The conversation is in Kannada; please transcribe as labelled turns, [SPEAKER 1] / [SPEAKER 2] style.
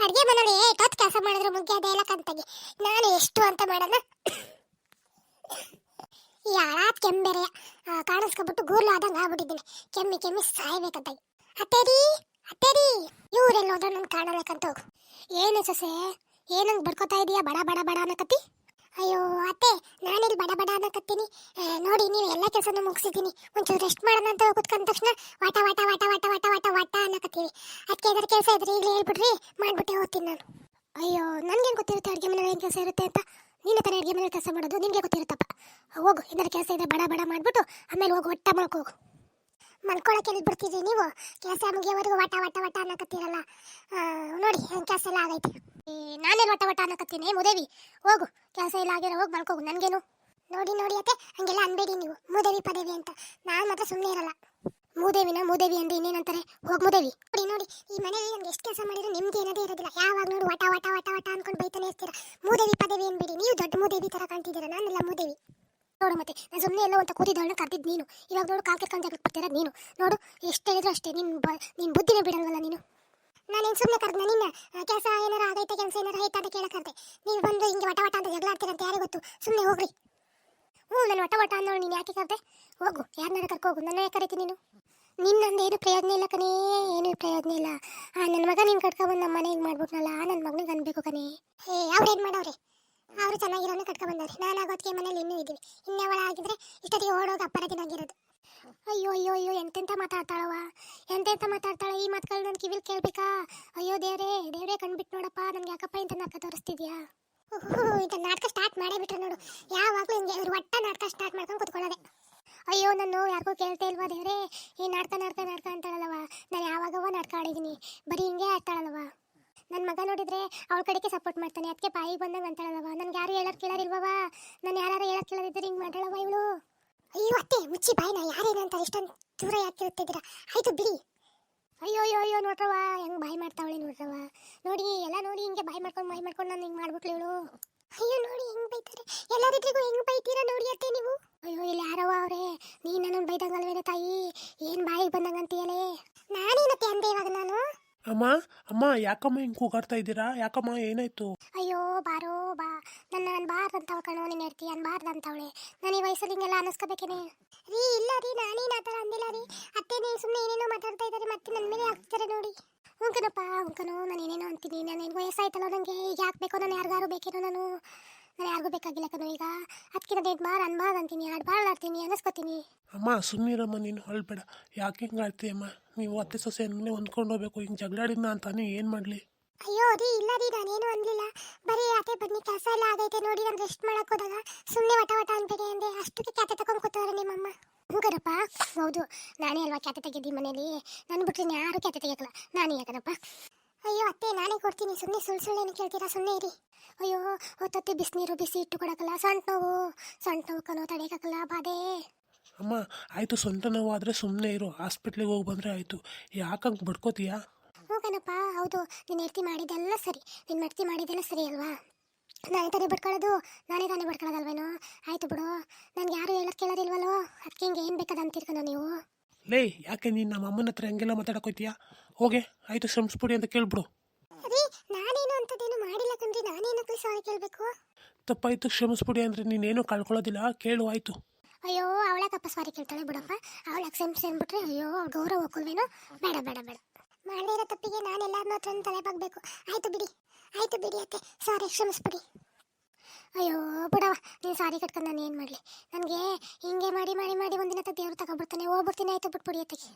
[SPEAKER 1] ಅಡ್ಗೆ ಮನೇಲಿ ಎಷ್ಟೊತ್ತು ಕೆಲಸ ಮಾಡಿದ್ರು ಮುಗ್ಗಿ ಅದೆಲ್ಲ ಕಂತಾಗಿ ನಾನು ಎಷ್ಟು ಅಂತ ಮಾಡೋಣ. ಈ ಹಾಳಾದ ಕೆಮ್ಮೆರೆ ಕಾಣಿಸ್ಕೊಬಿಟ್ಟು ಗೂರ್ಲು ಆದಂಗೆ ಆಗ್ಬಿಟ್ಟಿದ್ದೀನಿ. ಕೆಮ್ಮಿ ಕೆಮ್ಮಿ ಸಾಯ್ಬೇಕಂತಾಗಿ. ಅತ್ತೇರಿ ಅತ್ತೇರಿ, ಇವರೆಲ್ಲ ಹೋದ್ರೆ ನನ್ ಕಾಣಬೇಕಂತ ಹೋಗು. ಏನು ಸೊಸೆ, ಏನಂಗ್ ಬಡ್ಕೋತಾ ಇದೀಯಾ ಬಡ ಬಡ ಬಡ ಅನ್ನಕತ್ತಿ? ಅಯ್ಯೋ ಅತ್ತೆ, ನಾನೆಲ್ಲಿ ಬಡ ಬಡ ಅನ್ನಕತ್ತೀನಿ. ನೋಡಿ ನೀವು ಎಲ್ಲ ಕೆಲಸನೂ ಮುಗಿಸಿದ್ದೀನಿ, ಒಂಚೂರು ರೆಸ್ಟ್ ಮಾಡೋಣ ಅಂತ ಕುತ್ಕೊಂಡ ತಕ್ಷಣ ವಾಟ ವಾಟ ವಾಟ ವಾಟ ವಾಟ ವಾಟ ವಾಟ ಅನ್ನಕತ್ತೀವಿ. ಅದಕ್ಕೆ ಏನಾದ್ರು ಕೆಲಸ ಇದ್ರೆ ಈಗಲೇ ಹೇಳ್ಬಿಡ್ರಿ, ಮಾಡ್ಬಿಟ್ಟೆ ಹೋಗ್ತೀನಿ ನಾನು. ಅಯ್ಯೋ ನನ್ಗೇನು ಗೊತ್ತಿರುತ್ತೆ ಅಡುಗೆ ಮನೇಲಿ ಏನು ಕೆಲಸ ಇರುತ್ತೆ ಅಂತ? ನೀನೇ ತಾನೇ ಅಡುಗೆ ಮನೇಲಿ ಕೆಲಸ ಮಾಡೋದು, ನಿನಗೆ ಗೊತ್ತಿರುತ್ತಪ್ಪ. ಹೋಗು, ಏನಾದ್ರು ಕೆಲಸ ಇದ್ರೆ ಬಡ ಬಡ ಮಾಡಿಬಿಟ್ಟು ಆಮೇಲೆ ಹೋಗು ಒಟ್ಟ ಮಾಡ್ಕೋಗು. ಮಲ್ಕೊಳಕ್ಕೆ ಎಲ್ಲಿ ಬಿಡ್ತಿದ್ರಿ ನೀವು? ಕೆಲಸ ಮುಗಿಯೋವರೆಗೂ ವಾಟ ವಾಟ ವಾಟ ಅನ್ನಕತ್ತೀರಲ್ಲ. ನೋಡಿ ಕೆಲಸ ಎಲ್ಲ ಆಗೈತಿ. ನಾನೇನು ವಟ ವಟ ಅನ್ನಕತ್ತೀನಿ ಮುದೇವಿ? ಹೋಗು, ಕೆಲಸ ಎಲ್ಲ ಆಗಿರೋ ಹೋಗಿ ಮಲ್ಕೋಗು, ನನಗೇನು? ನೋಡಿ ನೋಡಿ ಅತ್ತೆ, ಹಂಗೆಲ್ಲ ಅನ್ಬೇಡಿ ನೀವು ಮೂದೇವಿ ಪದೇವಿ ಅಂತ. ನಾನು ಮಾತ್ರ ಸುಮ್ಮನೆ ಇರಲ್ಲ. ಮೂದೇವಿ ಅಂದ್ರೆ ಇನ್ನೇನಂತಾರೆ? ಹೋಗಿ ಮೂದೇವಿ. ನೋಡಿ ನೋಡಿ, ಈ ಮನೇಲಿ ನಮ್ಗೆ ಎಷ್ಟು ಕೆಲಸ ಮಾಡಿದ್ರು ನಿಮ್ಗೆ ಏನದೇ ಇರೋದಿಲ್ಲ. ಯಾವಾಗ ನೋಡಿ ವಟ ವಟ ವಟ ವಟ ಅನ್ಕೊಂಡು ಬೈತಾನೆ ಇರ್ತೀರಾ. ಮೂದೇವಿ ಪದೇವಿ ಅನ್ಬೇಡಿ, ನೀವು ದೊಡ್ಡ ಮೂದೇವಿ ತರ ಕಾಣ್ತಿದ್ದೀರಾ, ನಾನೆಲ್ಲ ಮೂದೇವಿ. ನೋಡು ಮತ್ತೆ, ನಾನು ಸುಮ್ಮನೆ ಎಲ್ಲೋ ಅಂತ ಕೂತಿದ್ದವಳನ್ನ ಕರೆದಿದ್ದು ನೀನು. ಇವಾಗ ನೋಡು ಕಾಲ್ ಕರ್ಕೊಂಡು ಜಾಗಕ್ಕೆ ಬರ್ತೀರ ನೀನು. ನೋಡು ಎಷ್ಟು ಹೇಳಿದ್ರು ಅಷ್ಟೇ, ನಿನ್ನ ಬುದ್ಧಿನೇ ಬಿಡಲ್ವಲ್ಲ ನೀನು. ನಾನೇನು ಸುಮ್ಮನೆ ಕರೆದ್ನ ನಿನ್ನ? ಕೆಲಸ ಏನಾರ ಆಗೈತೆ, ಕೆಲಸ ಏನಾರ ಐತೆ ಅಂತ ಕೇಳಕ್ಕಂತೆ ನೀವು ಬಂದು ಹಿಂಗೆ ವಟ ವಟ ಅಂತ ಜಗಳ ಆಡ್ತೀರಂತ ಯಾರಿಗೆ ಗೊತ್ತು? ಸುಮ್ಮನೆ ಹೋಗ್ರಿ. ನಾನು ವಟ ವಟ ಅನ್ನೋಳು, ನೀನು ಯಾಕೆ ಕರೆದೆ? ಹೋಗು, ಯಾರನ್ನಾರ ಕರ್ಕೋಗು, ನನ್ನ ಯಾಕೆ ಕರಿತೀನಿ ನೀನು? ನಿನ್ನಂದು ಏನು ಪ್ರಯೋಜನ ಇಲ್ಲ ಕಣೇ, ಏನು ಪ್ರಯೋಜನ ಇಲ್ಲ. ನನ್ನ ಮಗ ನೀನು ಕಟ್ಕೊಬಂದು ನಮ್ಮ ಮನೆಗೆ ಮಾಡ್ಬಿಟ್ನಲ್ಲ, ನನ್ನ ಮಗನಿಗೆ ಅನ್ಬೇಕು ಕಣೇ. ಅವ್ರೇನು ಮಾಡವ್ರೆ? ಅವರು ಚೆನ್ನಾಗಿರೋನೇ ಕಟ್ಕೊಬಂದವ್ರೆ. ನಾನು ಆಗೋದಕ್ಕೆ ಮನೇಲಿ ಇನ್ನೂ ಇದ್ದೀವಿ. ಇನ್ನೆವಳ ಆಗಿದ್ರೆ ಇಷ್ಟೊತ್ತಿಗೆ ಓಡೋಗಿ ಅಪ್ಪರ ದಿನಾಗಿರೋದು. ಅಯ್ಯೋ ಅಯ್ಯೋ ಅಯ್ಯೋ, ಎಂತೆಂತ ಮಾತಾಡ್ತಾಳವ, ಎಂತೆಂತ ಮಾತಾಡ್ತಾಳೆ. ಈ ಮಾತುಗಳು ನನ್ನ ಕಿವಿಲ್ ಕೇಳ್ಬೇಕಾ? ಅಯ್ಯೋ ದೇವ್ರೇ ಕಣ್ಬಿಟ್ಟು ನೋಡಪ್ಪ, ನನ್ಗೆ ಯಾಕಪ್ಪ ಇಂಥ ನಾಟಕ ತೋರಿಸ್ತಿದ್ಯಾ? ಇಂಥ ನಾಟಕ ಸ್ಟಾರ್ಟ್ ಮಾಡೇ ಬಿಟ್ರೆ ನೋಡು, ಯಾವಾಗಲೂ ಹಿಂಗೆ ಇವ್ರು ಒಟ್ಟ ನಾಟಕ ಸ್ಟಾರ್ಟ್ ಮಾಡ್ಕೊಂಡು ಕುತ್ಕೊಳ್ಳೋದೆ. ಅಯ್ಯೋ ನಾನು ಯಾರಿಗೂ ಕೇಳ್ತಾ ಇಲ್ವಾ ದೇವ್ರೇ? ಈ ನಾಟಕ ಅಂತಾಳಲ್ಲವ, ನಾನು ಯಾವಾಗವ ನಾಟಕ ಆಡಿದ್ದೀನಿ, ಬರೀ ಹಿಂಗೆ ಆಡ್ತಾಳಲ್ಲವ. ನನ್ನ ಮಗ ನೋಡಿದ್ರೆ ಅವಳ ಕಡೆಗೆ ಸಪೋರ್ಟ್ ಮಾಡ್ತಾನೆ, ಅದಕ್ಕೆ ಬಾಯಿಗೆ ಬಂದಂಗೆ ಅಂತಾಳಲ್ಲವ. ನನ್ಗೆ ಯಾರು ಹೇಳೋರು ಕೇಳೋರಿಲ್ವವ? ನಾನು ಯಾರು ಹೇಳೋರು ಕೇಳೋದಿದ್ದರೆ ಹಿಂಗೆ ಮಾಡಳವ ಇವಳು. ಅಯ್ಯೋ ಅತ್ತೆ, ಮುಚ್ಚಿ ಬಾಯಿನ, ಯಾರೇನಂತ ಇಷ್ಟೊಂದು ದೂರ ಯಾಕೆ ಇರ್ತಿದ್ದೀರಾ? ಆಯ್ತು ಬಿಡಿ. ಅಯ್ಯೋ ಅಯ್ಯೋ ಅಯ್ಯೋ, ನೋಡ್ರವ ಹೆಂಗೆ ಬಾಯಿ ಮಾಡ್ತಾವಳೆ ನೋಡ್ರವ. ನೋಡಿ ಎಲ್ಲ ನೋಡಿ, ಹಿಂಗೆ ಬಾಯಿ ಮಾಡ್ಕೊಂಡು ನಾನು ಹಿಂಗೆ ಮಾಡ್ಬಿಟ್ಲು ಇವಳು. ಅಯ್ಯೋ ನೋಡಿ ಹೆಂಗೆ ಬೈತಾರೆ, ಎಲ್ಲರಿಗೂ ಹೆಂಗೆ ಬೈತೀರಾ ನೋಡಿ ಅತ್ತೆ ನೀವು. ಅಯ್ಯೋ ಇಲ್ಲಿ ಯಾರವ ಅವರೇ? ನೀನು ನನ್ನ ಬೈದಂಗಲ್ವೇನೆ ತಾಯಿ, ಏನು ಬಾಯಿಗೆ ಬಂದಂಗೆ ಅಂತೀಯಲೇ? ನಾನೇನತ್ತೆ ಅಂದೆ ಇವಾಗ ನಾನು?
[SPEAKER 2] ಅಮ್ಮ ಯಾಕಮ್ಮ ಹಿಂಗೆ ಕೂಗಾಡ್ತಾ ಇದ್ದೀರಾ? ಯಾಕಮ್ಮ ಏನಾಯ್ತು?
[SPEAKER 1] ಅಯ್ಯೋ ಬಾರೋ ಬಾ, ನನ್ನ ಅನ್ಬಾರ್ದಂತವ ಕಣೋ, ನೀನು ಹೇಳ್ತೀಯ ಅನ್ಬಾರ್ದಂತವಳೆ. ನಾನು ಈ ವಯಸ್ಸಲ್ಲಿ ಹಿಂಗೆಲ್ಲ ಅನ್ನಿಸ್ಕೋಬೇಕೇನೆ? ರೀ ಇಲ್ಲ ರೀ, ನಾನೇನು ಆ ಥರ ಅಂದಿಲ್ಲ ರೀ. ಅತ್ತೆ ನೀವು ಸುಮ್ಮನೆ ಏನೇನೋ ಮಾತಾಡ್ತಾ ಇದ್ದಾರೆ, ಮತ್ತೆ ನನ್ನ ಮೇಲೆ ಹಾಕ್ತಾರೆ ನೋಡಿ. ಹುಂಕನಪ್ಪ ಹುಂಕನೋ, ನಾನು ಏನೇನೋ ಅಂತೀನಿ. ನಾನು ವಯಸ್ಸಾಯ್ತಲ್ಲ ನನಗೆ, ಈಗ ಯಾಕೆ ಬೇಕೋ? ನಾನು ಯಾರಿಗಾರು ಬೇಕೇನೋ? ನಾನು ಯಾರಿಗೂ ಬೇಕಾಗಿಲ್ಲ ಕಣೋ ಈಗ. ಅದಕ್ಕೆ ನಾನು ಅನ್ಬಾರ್ದು ಅಂತೀನಿ, ಆಡ್ಬಾರ್ದು ಆಡ್ತೀನಿ, ಅನ್ನಿಸ್ಕೋತೀನಿ.
[SPEAKER 2] ಅಮ್ಮ ಸುಮ್ಮನಿರಮ್ಮ, ನೀನು ಅಳ್ಬೇಡ. ಯಾಕೆ ಹಿಂಗೆ ಆಡ್ತೀಯಮ್ಮ? ನೀವು ಅತ್ತೆ ಸೊಸೆ ಅಂದಮೇಲೆ ಹೊಂದ್ಕೊಂಡು ಹೋಗ್ಬೇಕು. ಹಿಂಗೆ ಜಗಳಾಡಿನ ಅಂತಾನೆ ಏನು ಮಾಡಲಿ?
[SPEAKER 1] ಅಯ್ಯೋ ರೀ ಇಲ್ಲ ರೀ, ನಾನೇನು ಅನ್ಲಿಲ್ಲ. ಬರೀ ಅತ್ತೆ ಬನ್ನಿ ಕೆಲಸ ಎಲ್ಲ ಆಗೈತೆ ನೋಡಿ, ನಾನು ರೆಸ್ಟ್ ಮಾಡಕ್ಕೆ ಹೋದಾಗ ಸುಮ್ಮನೆ ವಟ ವಟ ಅನ್ಬೇಡಿ ಅಂದೆ, ಅಷ್ಟಕ್ಕೆ ಕ್ಯಾತೆ ತಗೊಂಡು ಕೂತವ್ರೆ ನಿಮ್ಮಮ್ಮ. ಹಂಗರಪ್ಪ, ಹೌದು ನಾನೇ ಅಲ್ವಾ ಕ್ಯಾತೆ ತೆಗೆದಿ ಮನೇಲಿ. ನಾನು ಬಿಟ್ಟರೆ ಯಾರು ಕ್ಯಾತೆ ತೆಗಿಯಕ್ಕಲ್ಲ, ನಾನೇ ಯಾಕನಪ್ಪ? ಅಯ್ಯೋ ಅತ್ತೆ ನಾನೇ ಕೊಡ್ತೀನಿ, ಸುಮ್ಮನೆ ಸುಳ್ಳು ಕೇಳ್ತೀರಾ? ಸುಮ್ಮನೆ ಇರಿ. ಅಯ್ಯೋ ಹೊತ್ತೊತ್ತಿ ಬಿಸಿನೀರು ಬಿಸಿ ಇಟ್ಟು ಕೊಡಕ್ಕಲ್ಲ, ಸಣ್ಣ ನೋವು ಕಣೋ, ತಡೆಯೋಕ್ಕಲ್ಲ ಬಾಧೆ.
[SPEAKER 2] ಅಮ್ಮ ಆಯಿತು, ಸ್ವಂತ ನೋವು ಆದರೆ ಸುಮ್ಮನೆ ಇರು, ಹಾಸ್ಪಿಟ್ಲಿಗೆ ಹೋಗಿ ಬಂದರೆ ಆಯಿತು. ಯಾಕಂಗೆ ಬಡ್ಕೋತೀಯಾ?
[SPEAKER 1] ಹ್ಞೂ ಕಣಪ್ಪ, ಹೌದು ನಿನ್ನ ಹೆಂಡ್ತಿ ಮಾಡಿದ್ದೆಲ್ಲ ಸರಿ, ನಿನ್ನ ಮಡ್ತಿ ಮಾಡಿದ್ದೆಲ್ಲ ಸರಿ ಅಲ್ವಾ? ನಾನೇ ತಾನೇ ಬಡ್ಕೊಳ್ಳೋದಲ್ವೇನೋ? ಆಯಿತು ಬಿಡು, ನನಗೆ ಯಾರು ಹೇಳೋದು ಕೇಳೋದಿಲ್ವಲ್ಲೋ, ಅದಕ್ಕೆ ಹಿಂಗೆ ಏನು ಬೇಕಾದ ಅಂತಿರ್ಕನೋ ನೀವು.
[SPEAKER 2] ಲೇ ಯಾಕೆ ನೀನು ನಮ್ಮ ಅಮ್ಮನ ಹತ್ರ ಹಂಗೆಲ್ಲ ಮಾತಾಡೋಕೋತೀಯಾ? ಹೋಗೆ ಆಯಿತು, ಶ್ರಮಿಸ್ಬಿಡಿ ಅಂತ ಕೇಳ್ಬಿಡು.
[SPEAKER 1] ಅದೇ ನಾನೇನು ಅಂತದೇನು ಮಾಡಿಲ್ಲ ಕಣ್ರಿ, ನಾನೇನಕ್ಕೆ ಸಾರಿ ಕೇಳಬೇಕು?
[SPEAKER 2] ತಪ್ಪಾಯಿತು, ಕ್ಷಮಿಸ್ಬಿಡಿ ಅಂದರೆ ನೀನೇನು ಕಳ್ಕೊಳ್ಳೋದಿಲ್ಲ, ಕೇಳು ಆಯಿತು.
[SPEAKER 1] ಅಯ್ಯೋ ಅವಳಕ್ಕಪ್ಪ ಸಾರಿ ಕೇಳ್ತಾಳೆ ಬಿಡಪ್ಪ, ಅವಳಕ್ಕೆ ಕ್ಷಮಿಸ್ಬಿಟ್ರೆ ಅಯ್ಯೋ ಅವ್ಳ ಗೌರವ ಹೋಗಲ್ವೇನೋ? ಬೇಡ ಮಾಡದೇ ಇರೋ ತಪ್ಪಿಗೆ ನಾನು ಎಲ್ಲರನ್ನ ಹತ್ರ ತಲೆ ಬಾಗಬೇಕು. ಆಯಿತು ಬಿಡಿ ಅತ್ತೆ, ಸಾರಿ ಕ್ಷಮಿಸ್ಬಿಡಿ. ಅಯ್ಯೋ ಬಿಡವ, ನೀನು ಸಾರಿ ಕಟ್ಕೊಂಡು ನಾನು ಏನು ಮಾಡಲಿ? ನನಗೆ ಹಿಂಗೆ ಮಾಡಿ ಒಂದಿನ ದೇವ್ರು ತಗೊಬಿಡ್ತಾನೆ, ಹೋಗ್ಬಿಡ್ತೀನಿ. ಆಯಿತು ಬಿಟ್ಬಿಡಿ ಅತ್ತೆಗೆ.